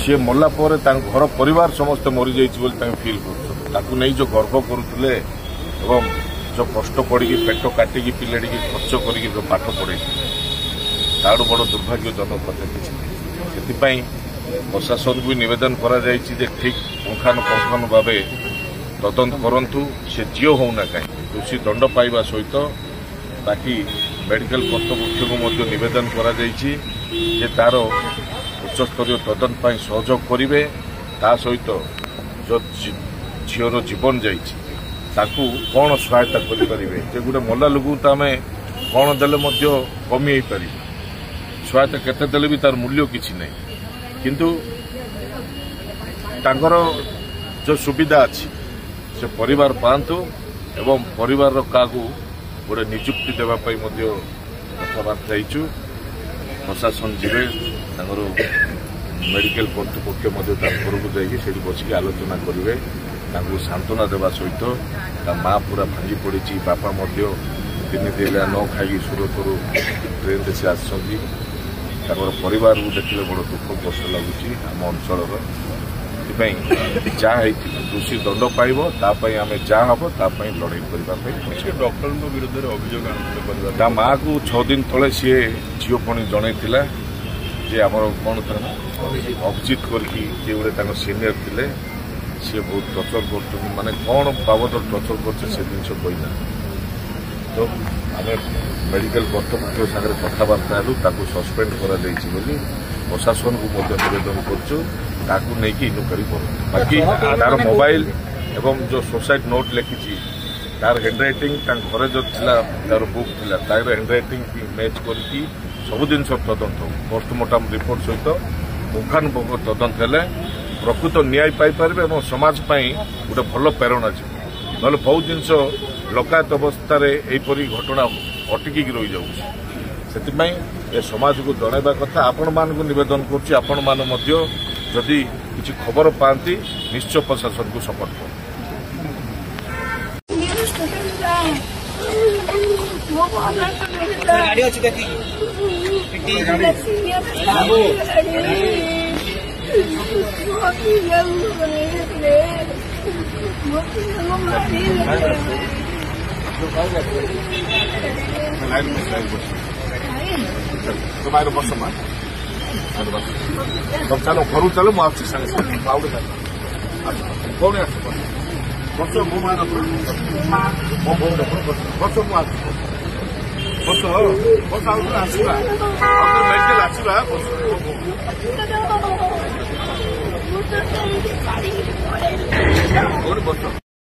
सी मरला घर परिवार समस्त मरी जाइए फिल कर जो गर्व करुले जो कष्ट पड़ी पेट काटिकी पिलाड़ी खर्च कर पाठ पढ़े ताड़ू बड़ दुर्भाग्यजनक कथा किसी प्रशासन को भी नवेदन कर ठीक पुंखानुपुंखानु भाव तदंत करूँ से झील होना कहीं दोषी दंड पाइबा सहित बाकी मेडिकल कर्तृपक्ष को नवेदन कर तार उच्चस्तरीय तदंत पर सहयोग करेंगे सहित जो झीर जीवन जाकू कौन सहायता करेंगे गोटे मल्ला लोक तो आम कौन देले कमी पार सहायता केते देले भी तार मूल्य किसी ना किंतु तांकर जो सुविधा अच्छी से परिवार पातु एवं परिवार क्या गोटे निजुक्ति देवाई कथबार्ता हो प्रशासन जीवे मेडिकल कर्तृपक्ष घर को जाकि बसिक आलोचना करेंगे सांत्वना देवा सहित माँ पूरा भांगी पड़ी बापा तीन दिन न खाई सूरत ट्रेन से आसछी परिवार को देखने बड़ दुख कष्ट लगुच आम अंचल जहाँ दोषी दंड पाइब आम जहाँ हम ताप लड़ाई करने डॉक्टर विरुद्ध अभियोग माँ को 6 दिन तले सी झील पुणी जनईला जे आमर कौन था अभिजित करके सीनियर थे सी बहुत टर्चर कर माने कौन बाबद टर्चर कर जिन कहना तो आम मेडिकल कर्तृपक्ष सागर कथबार्ता हेलु सस्पेंड कर प्रशासन को नवेदन कर इनक्वारी कर बाकी तार मोबाइल एवं जो सुसाइड नोट लिखी तार हैंडराइटिंग घर जो तार बुक थी तार हैंडराइटिंग मैच करके सब जिन तदंत हो पोस्टमार्टम रिपोर्ट सहित पुंखानुपुंख तदंत हेले प्रकृत न्याय पाइपर और समाज गोटे भल प्रेरणा ना बहुत जिनस लकायत अवस्था यहपरी घटना अटकिकी रही जाऊँ से समाज को जनवा कथा आपण मान नवेदन करुँदी किसी खबर पाती निश्चय प्रशासन को सपोर्ट कर तुम्हारे बस सब चलो घर चलो मुझे सागे कौन आस बस मो मान मो भौन बस मुझे बस बस आसवा मेडिकल आसवा बस